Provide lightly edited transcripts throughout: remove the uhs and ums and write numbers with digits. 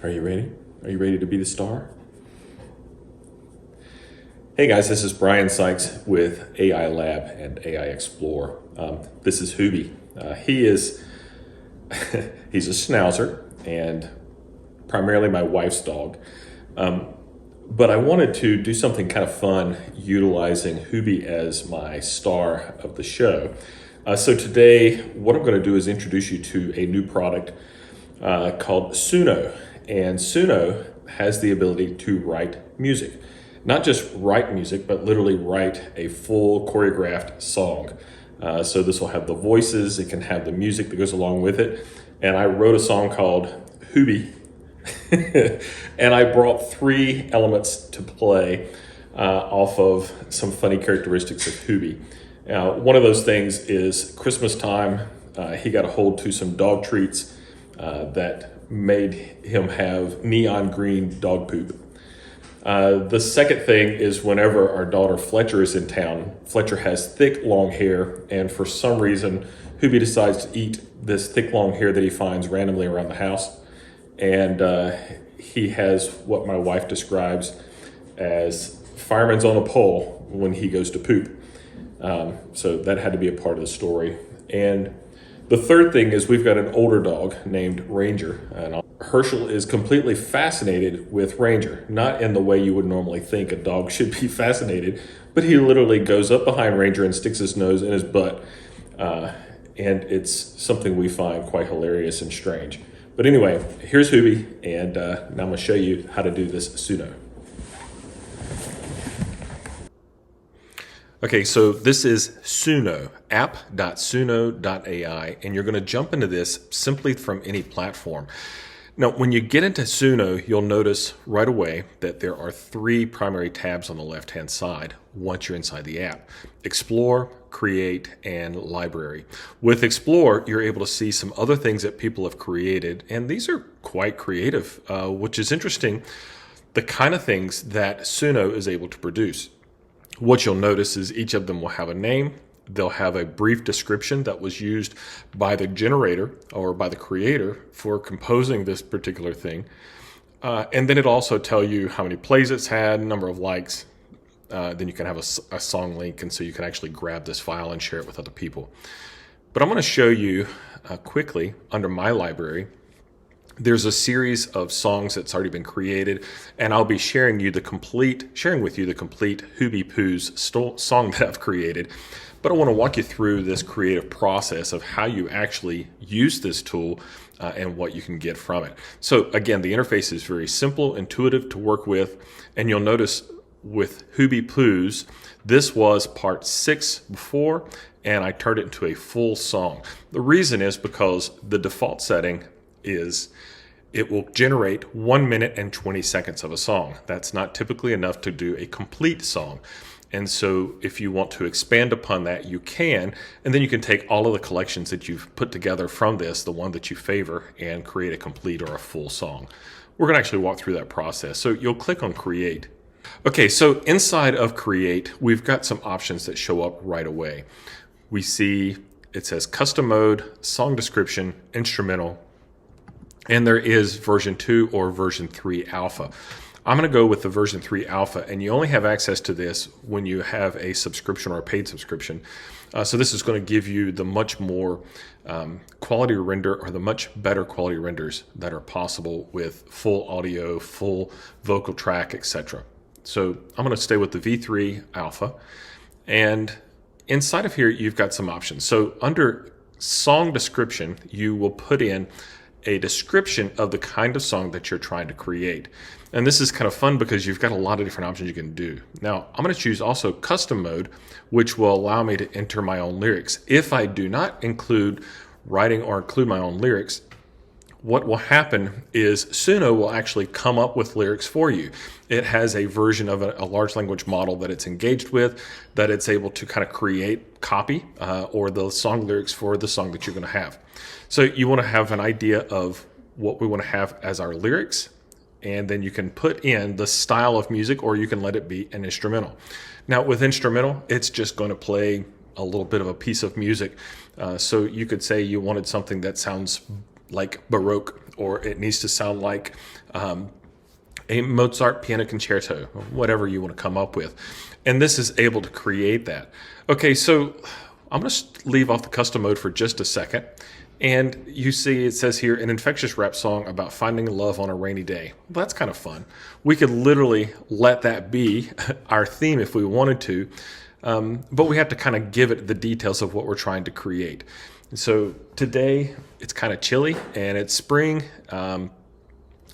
Are you ready? Are you ready to be the star? Hey guys, this is Brian Sykes with AI Lab and AI Explore. This is Hubie. He's a schnauzer and primarily my wife's dog. But I wanted to do something kind of fun utilizing Hubie as my star of the show. So today, what I'm going to do is introduce you to a new product called Suno. And Suno has the ability to write music. Not just write music, but literally write a full choreographed song. So this will have the voices, it can have the music that goes along with it. And I wrote a song called Hubie. And I brought 3 elements to play off of some funny characteristics of Hubie. One of those things is Christmas time. He got a hold to some dog treats that made him have neon green dog poop. The second thing is whenever our daughter Fletcher is in town, Fletcher has thick, long hair, and for some reason, Hubie decides to eat this thick, long hair that he finds randomly around the house. And he has what my wife describes as fireman's on a pole when he goes to poop. So that had to be a part of the story. And the third thing is we've got an older dog named Ranger. And Herschel is completely fascinated with Ranger, not in the way you would normally think a dog should be fascinated, but he literally goes up behind Ranger and sticks his nose in his butt. And it's something we find quite hilarious and strange. But anyway, here's Hubie, and now I'm going to show you how to do this Suno. Okay, so this is Suno, app.suni.ai, and you're going to jump into this simply from any platform. Now, when you get into Suno, you'll notice right away that there are 3 primary tabs on the left-hand side once you're inside the app: Explore, Create, and Library. With Explore, you're able to see some other things that people have created, and these are quite creative, which is interesting, the kind of things that Suno is able to produce. What you'll notice is each of them will have a name. They'll have a brief description that was used by the generator or by the creator for composing this particular thing. And then it'll also tell you how many plays it's had, number of likes. Then you can have a song link, and so you can actually grab this file and share it with other people. But I'm going to show you quickly under my library. There's a series of songs that's already been created, and I'll be sharing with you the complete Hubie Poo's song that I've created. But I want to walk you through this creative process of how you actually use this tool and what you can get from it. So again, the interface is very simple, intuitive to work with, and you'll notice with Hubie Poo's, this was part 6 before, and I turned it into a full song. The reason is because the default setting is it will generate 1 minute and 20 seconds of a song. That's not typically enough to do a complete song. And so if you want to expand upon that, you can, and then you can take all of the collections that you've put together from this, the one that you favor, and create a complete or a full song. We're going to actually walk through that process. So you'll click on Create. Okay, so inside of Create, we've got some options that show up right away. We see it says Custom Mode, Song Description, Instrumental, and there is version 2 or version 3 alpha. I'm going to go with the version 3 alpha, and you only have access to this when you have a subscription or a paid subscription. So this is going to give you the much more quality render, or the much better quality renders that are possible with full audio, full vocal track, etc. So I'm going to stay with the V3 alpha, and inside of here you've got some options. So under song description, you will put in a description of the kind of song that you're trying to create. And this is kind of fun because you've got a lot of different options you can do. Now, I'm going to choose also custom mode, which will allow me to enter my own lyrics. If I do not include writing or include my own lyrics, what will happen is Suno will actually come up with lyrics for you. It has a version of a large language model that it's engaged with, that it's able to kind of create copy or the song lyrics for the song that you're going to have. So you want to have an idea of what we want to have as our lyrics, and then you can put in the style of music, or you can let it be an instrumental. Now with instrumental, it's just going to play a little bit of a piece of music. So you could say you wanted something that sounds like Baroque, or it needs to sound like a Mozart piano concerto, or whatever you want to come up with. And this is able to create that. Okay, so I'm going to leave off the custom mode for just a second. And you see it says here, an infectious rap song about finding love on a rainy day. Well, that's kind of fun. We could literally let that be our theme if we wanted to, but we have to kind of give it the details of what we're trying to create. And so today it's kind of chilly and it's spring,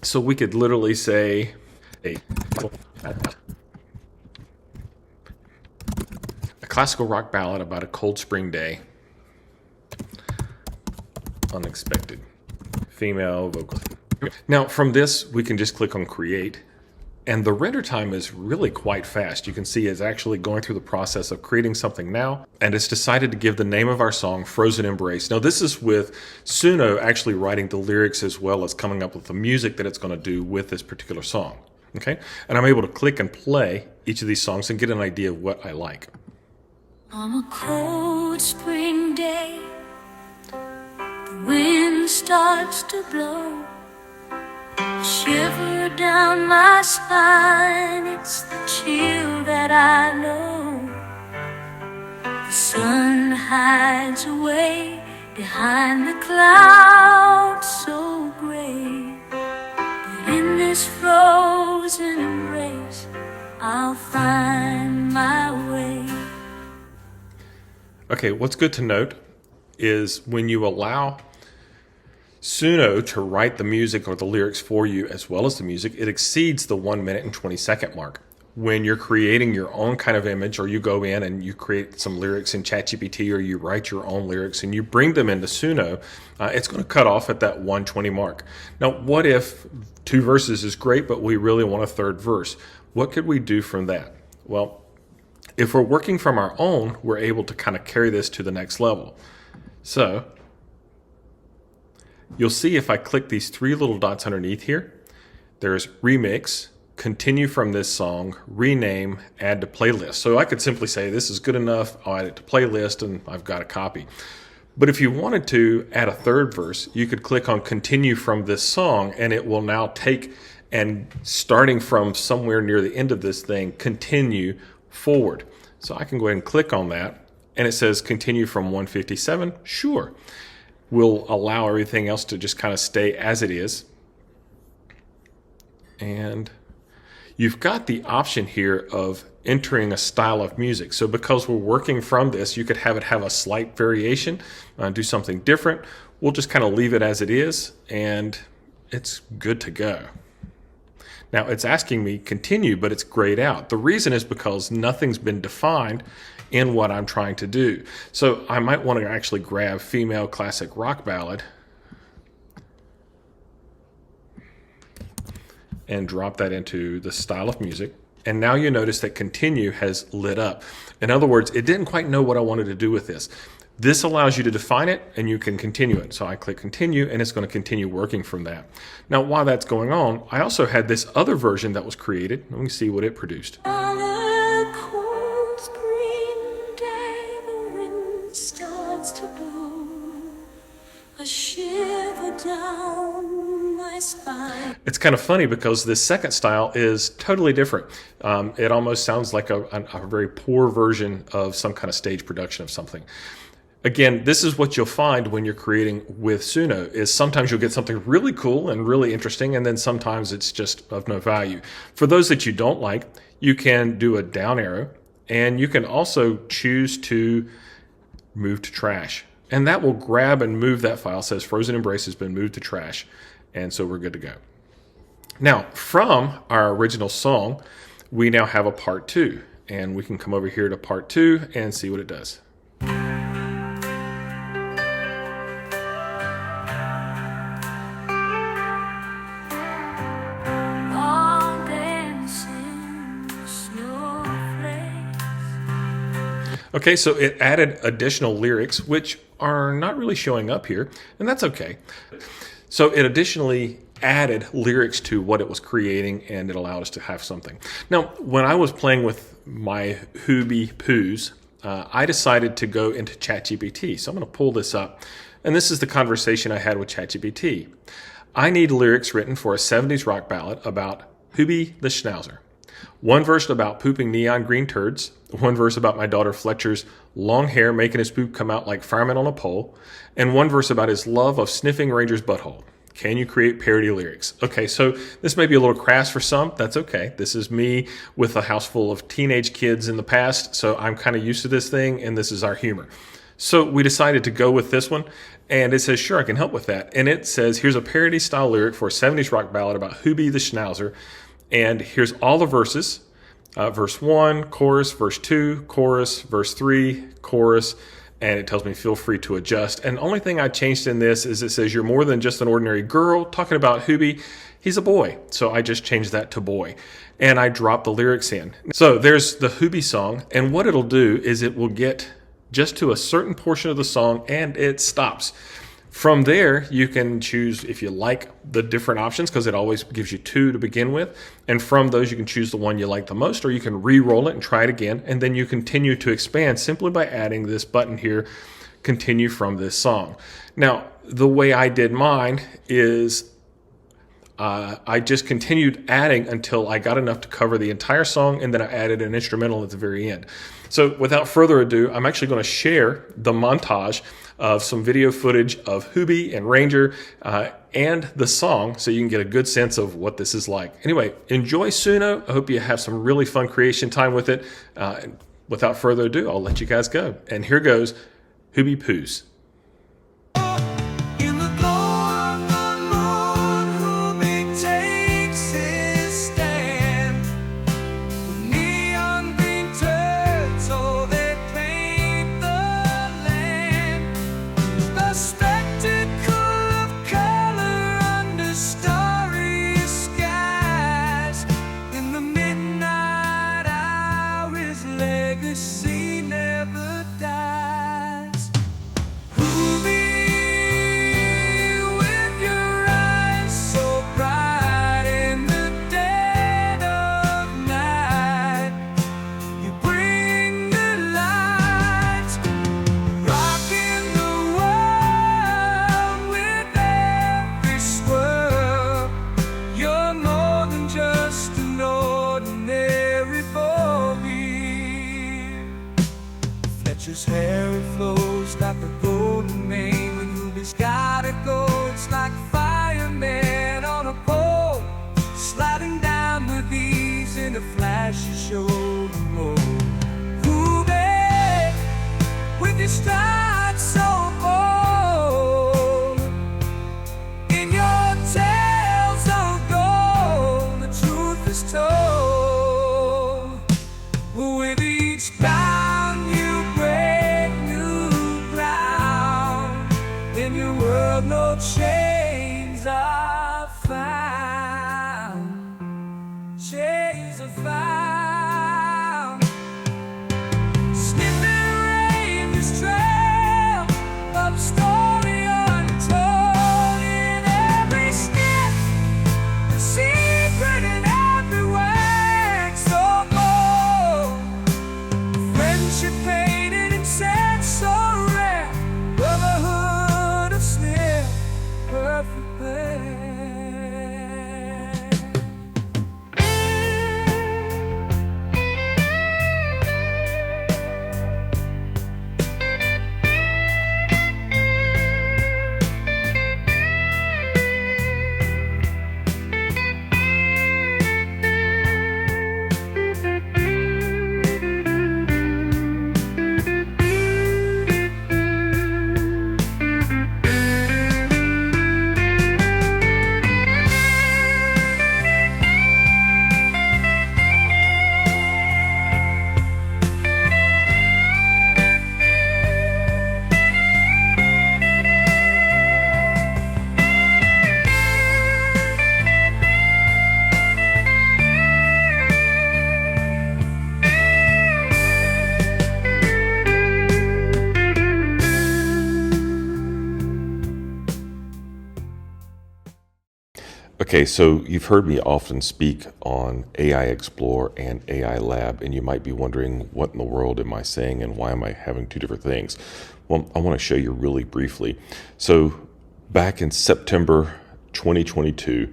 so we could literally say a classical rock ballad about a cold spring day. Unexpected female vocal. Now from this we can just click on create, and the render time is really quite fast. You can see it's actually going through the process of creating something now, and it's decided to give the name of our song Frozen Embrace. Now this is with Suno actually writing the lyrics as well as coming up with the music that it's going to do with this particular song. Okay, and I'm able to click and play each of these songs and get an idea of what I like. On a cold spring day, the wind starts to blow, shiver down my spine, it's the chill that I know. The sun hides away behind the clouds so gray, but in this frozen embrace I'll find my way. Okay, what's good to note is when you allow Suno to write the music or the lyrics for you as well as the music, it exceeds the 1 minute and 20-second mark. When you're creating your own kind of image, or you go in and you create some lyrics in ChatGPT, or you write your own lyrics and you bring them into Suno, it's going to cut off at that 1:20 mark. Now, what if 2 verses is great, but we really want a 3rd verse? What could we do from that? Well, if we're working from our own, we're able to kind of carry this to the next level. So you'll see if I click these 3 little dots underneath here, there's remix, continue from this song, rename, add to playlist. So I could simply say this is good enough, I'll add it to playlist, and I've got a copy. But if you wanted to add a 3rd verse, you could click on continue from this song, and it will now take, and starting from somewhere near the end of this thing, continue forward. So I can go ahead and click on that, and it says continue from 157. Sure. We'll allow everything else to just kind of stay as it is. And you've got the option here of entering a style of music. So because we're working from this, you could have it have a slight variation, do something different. We'll just kind of leave it as it is, and it's good to go. Now it's asking me continue, but it's grayed out. The reason is because nothing's been defined in what I'm trying to do. So I might want to actually grab female classic rock ballad and drop that into the style of music. And now you notice that continue has lit up. In other words, it didn't quite know what I wanted to do with this. This allows you to define it and you can continue it. So I click continue and it's going to continue working from that. Now while that's going on, I also had this other version that was created. Let me see what it produced. On a cold spring day, the wind starts to blow, a shiver down my spine. It's kind of funny because this second style is totally different. It almost sounds like a very poor version of some kind of stage production of something. Again, this is what you'll find when you're creating with Suno, is sometimes you'll get something really cool and really interesting, and then sometimes it's just of no value. For those that you don't like, you can do a down arrow, and you can also choose to move to trash. And that will grab and move that file. It says Frozen Embrace has been moved to trash, and so we're good to go. Now, from our original song, we now have a part 2, and we can come over here to part 2 and see what it does. Okay, so it added additional lyrics, which are not really showing up here, and that's okay. So it additionally added lyrics to what it was creating, and it allowed us to have something. Now, when I was playing with my Hubie poos, I decided to go into ChatGPT. So I'm going to pull this up, and this is the conversation I had with ChatGPT. I need lyrics written for a 70s rock ballad about Hubie the Schnauzer. One verse about pooping neon green turds, one verse about my daughter Fletcher's long hair making his poop come out like fireman on a pole, and one verse about his love of sniffing Ranger's butthole. Can you create parody lyrics? Okay, so this may be a little crass for some. That's okay. This is me with a house full of teenage kids in the past, so I'm kind of used to this thing, and this is our humor. So we decided to go with this one, and it says, sure, I can help with that. And it says, here's a parody style lyric for a 70s rock ballad about Hubie the Schnauzer, and here's all the verses. Verse 1, chorus, verse 2, chorus, verse 3, chorus, and it tells me feel free to adjust. And the only thing I changed in this is it says you're more than just an ordinary girl. Talking about Hubie, he's a boy. So I just changed that to boy. And I dropped the lyrics in. So there's the Hubie song, and what it'll do is it will get just to a certain portion of the song and it stops. From there, you can choose if you like the different options, because it always gives you 2 to begin with. And from those, you can choose the one you like the most, or you can re-roll it and try it again. And then you continue to expand simply by adding this button here, continue from this song. Now, the way I did mine is I just continued adding until I got enough to cover the entire song, and then I added an instrumental at the very end. So without further ado, I'm actually going to share the montage of some video footage of Hubie and Ranger and the song, so you can get a good sense of what this is like. Anyway, enjoy Suno. I hope you have some really fun creation time with it. Without further ado, I'll let you guys go. And here goes Hubie Poos. His hair it flows like a golden mane. When Hubie's gotta go, it's like a fireman on a pole, sliding down with ease in a flashy shoulder roll. Hubie, with your stride so bold, in your tales of gold, the truth is told. With each bound you break new ground. In your world no chains are found. Chains are found. Sniffing Ranger's trail of story untold. In every step, the secret in every word so bold. Friendship painted in sand so rare. Brotherhood of sneer, perfect pair. Okay, so you've heard me often speak on AI Explore and AI Lab, and you might be wondering, what in the world am I saying and why am I having 2 different things? Well, I want to show you really briefly. So back in September 2022,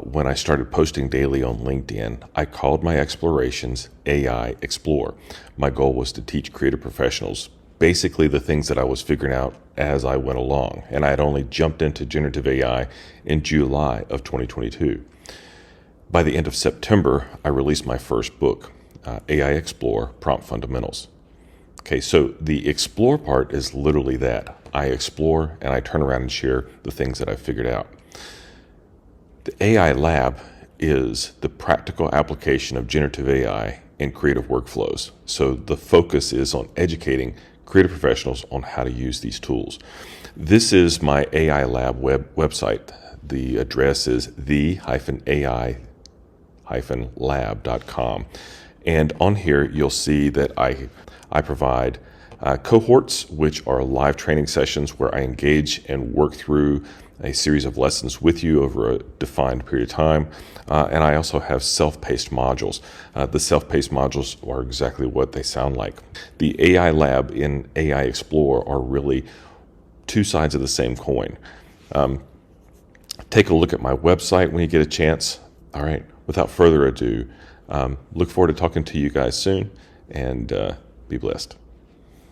when I started posting daily on LinkedIn, I called my explorations AI Explore. My goal was to teach creative professionals basically the things that I was figuring out as I went along. And I had only jumped into generative AI in July of 2022. By the end of September, I released my first book, AI Explore Prompt Fundamentals. Okay, so the explore part is literally that. I explore and I turn around and share the things that I've figured out. The AI Lab is the practical application of generative AI in creative workflows. So the focus is on educating creative professionals on how to use these tools. This is my AI Lab website. The address is the-ai-lab.com. And on here, you'll see that I provide cohorts, which are live training sessions where I engage and work through a series of lessons with you over a defined period of time. And I also have self-paced modules. The self-paced modules are exactly what they sound like. The AI Lab and AI Explore are really two sides of the same coin. Take a look at my website when you get a chance. All right, without further ado, look forward to talking to you guys soon, and be blessed.